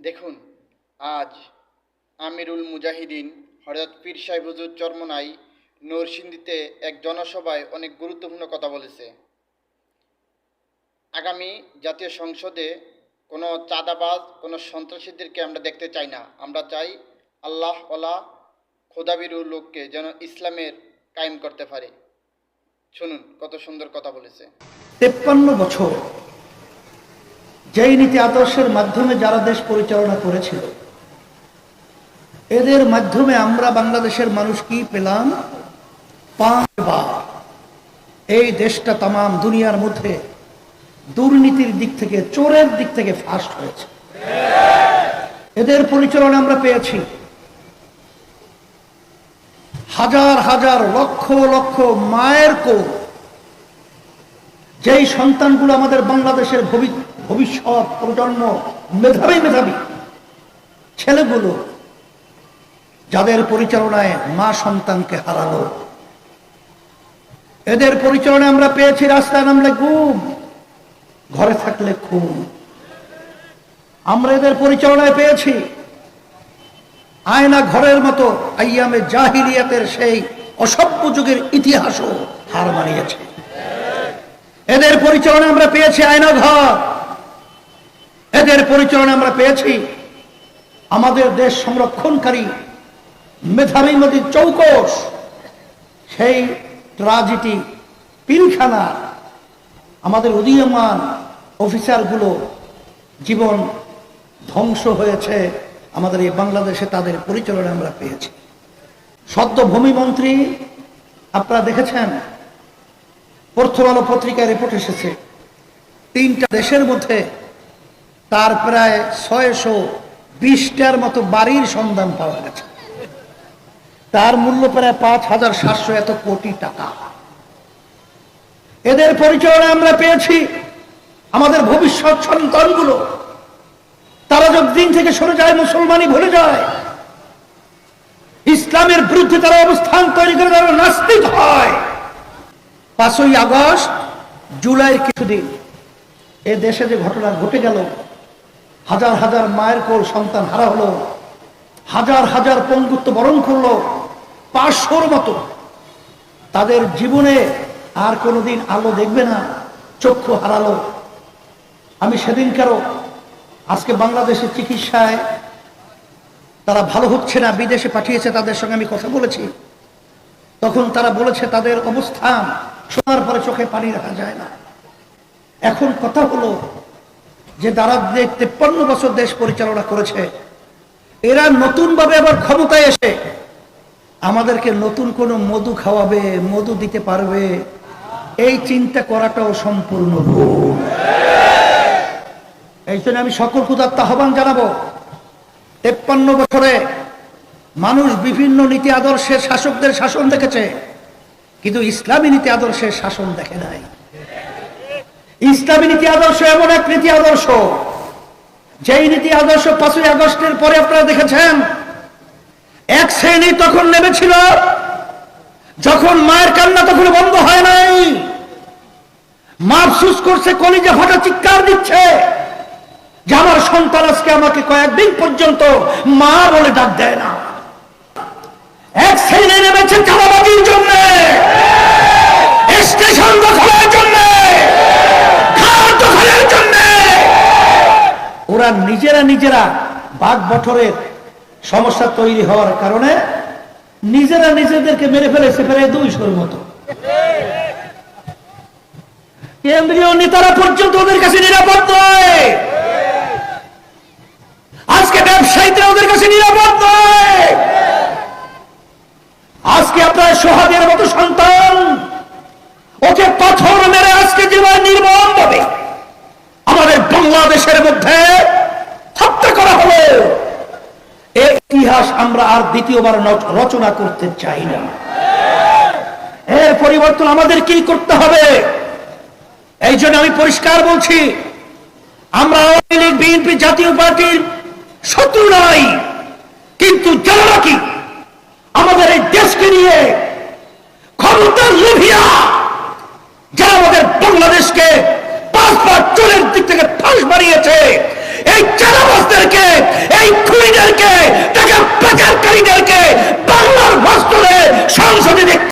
দেখুন, আজ আমিরুল মুজাহিদিন হযরত পীর সাহেব হুজুর চরমোনাই নরসিংদীতে এক জনসভায় অনেক গুরুত্বপূর্ণ কথা বলেছে। আগামী জাতীয় সংসদে কোনো চাঁদাবাজ, কোনো সন্ত্রাসীদেরকে আমরা দেখতে চাই না। আমরা চাই আল্লাহওয়ালা খোদাভীরু লোককে যেন ইসলামের কায়েম করতে পারে। শুনুন কত সুন্দর কথা বলেছে। 53 বছর যেই নীতি আদর্শের মাধ্যমে যারা দেশ পরিচালনা করেছিল, এদের মাধ্যমে আমরা বাংলাদেশের মানুষ কি পেলাম? 5 বার এই দেশটা তামাম দুনিয়ার মধ্যে দুর্নীতির দিক থেকে, চোরের দিক থেকে ফার্স্ট হয়েছে। এদের পরিচালনা আমরা পেয়েছি। হাজার হাজার লক্ষ লক্ষ মায়ের কোল, যেই সন্তানগুলো আমাদের বাংলাদেশের ভবিষ্যৎ প্রজন্ম, মেধাবী মেধাবী ছেলেগুলো, যাদের পরিচালনায় মা সন্তানকে হারালো। এদের পরিচালনায় আমরা পেয়েছি রাস্তায় নামলে গুম, ঘরে থাকলে খুন। আমরা এদের পরিচালনায় পেয়েছি আয়না ঘরের মতো আইয়ামে জাহিলিয়াতের সেই অসভ্য যুগের ইতিহাসও হার মানিয়েছে। এদের পরিচালনা আমরা পেয়েছি আয়না ঘর। এদের পরিচালনা আমরা পেয়েছি আমাদের দেশ সংরক্ষণকারী মেধাবী নদীর চৌকস, সেই ট্রাজেডি পিলখানা। আমাদের উদীয়মান অফিসারগুলো জীবন ধ্বংস হয়েছে আমাদের এই বাংলাদেশে, তাদের পরিচালনা আমরা পেয়েছি। সদ্য ভূমিমন্ত্রী, আপনারা দেখেছেন প্রথম আলো পত্রিকায় রিপোর্ট এসেছে, 3টা দেশের মধ্যে তার প্রায় 620টার মতো বাড়ির সন্ধান পাওয়া গেছে। তার মূল্য প্রায় 5700 এত কোটি টাকা। এদের পরিচালনা আমরা পেয়েছি আমাদের ভবিষ্যৎ সন্তানগুলো, তারা যদি দিন থেকে সরে যায়, মুসলমানই ভুলে যায়, ইসলামের বিরুদ্ধে তারা অবস্থান তৈরি করে তারা নাস্তিক হয়। 5ই আগস্ট, জুলাইয়ের কিছুদিন এ দেশে যে ঘটনা ঘটে গেল, হাজার হাজার মায়ের কোল সন্তান হারা হলো, হাজার হাজার পঙ্গুত্ব বরণ করলো, 500-র মতো তাদের জীবনে আর কোনোদিন আলো দেখবে না, চক্ষু হারালো। আমি সেদিনকারও, আজকে বাংলাদেশের চিকিৎসায় তারা ভালো হচ্ছে না, বিদেশে পাঠিয়েছে, তাদের সঙ্গে আমি কথা বলেছি। তখন তারা বলেছে তাদের অবস্থান শোনার পরে চোখে পানি রাখা যায় না। এখন কথা হলো যে যারা 53 বছর দেশ পরিচালনা করেছে, এরা নতুন ভাবে আবার ক্ষমতায় এসে আমাদেরকে নতুন কোনো মধু খাওয়াবে, মধু দিতে পারবে, এই চিন্তা করাটাও সম্পূর্ণ ভুল। এই জন্য আমি সকল ক্ষুধার্ত আহ্বান জানাবো, 53 বছরে মানুষ বিভিন্ন নীতি আদর্শের শাসকদের শাসন দেখেছে, কিন্তু ইসলামী নীতি আদর্শের শাসন দেখে নাই। ইসলামী নীতি আদর্শ এমন এক নীতি আদর্শ, যেই নীতি আদর্শ 5ই আগস্টের পরে আপনারা দেখেছেন এক শ্রেণী তখন নেমেছিল, যখন মায়ের কান্না তখন বন্ধ হয় নাই, মা আফসোস করছে, কলিজা ফাটা চিৎকার দিচ্ছে যে আমার সন্তান আজকে আমাকে কয়েকদিন পর্যন্ত মা বলে ডাক দেয় না। এক শ্রেণী নেমেছে চাঁদাবাজির জন্য, স্টেশন দখলের জন্য, ঘাট দখলের জন্য। ওরা নিজেরা বাঘ বঠরের সমস্যা তৈরি হওয়ার কারণে নিজেরা নিজেদেরকে মেরে ফেলেছে প্রায় 200-র মতো। কেন্দ্রীয় নেতারা পর্যন্ত ওদের কাছে নিরাপদ নয়। আজকে ব্যবসায়ীরা ওদের কাছে নিরাপদ নয়। আজকে আপনার সোহাগের মতো সন্তান, ওকে পাথর মেরে আজকে যেভাবে নির্মম ভাবে আমাদের বাংলাদেশের মধ্যে হত্যা করা হলো, এই ইতিহাস আমরা আর দ্বিতীয়বার রচনা করতে চাই না। এর পরিবর্তন আমাদের কি করতে হবে? এই জন্য আমি পরিষ্কার বলছি, আমরা আওয়ামী লীগ, বিএনপি, জাতীয় পার্টির শত্রু নয়, কিন্তু যারা নাকি আমাদের এই দেশকে নিয়ে ক্ষমতার লোভিয়া, যারা আমাদের বাংলাদেশকে 5 বার চোরের দিক থেকে ফাঁস বানিয়েছে, এই যারা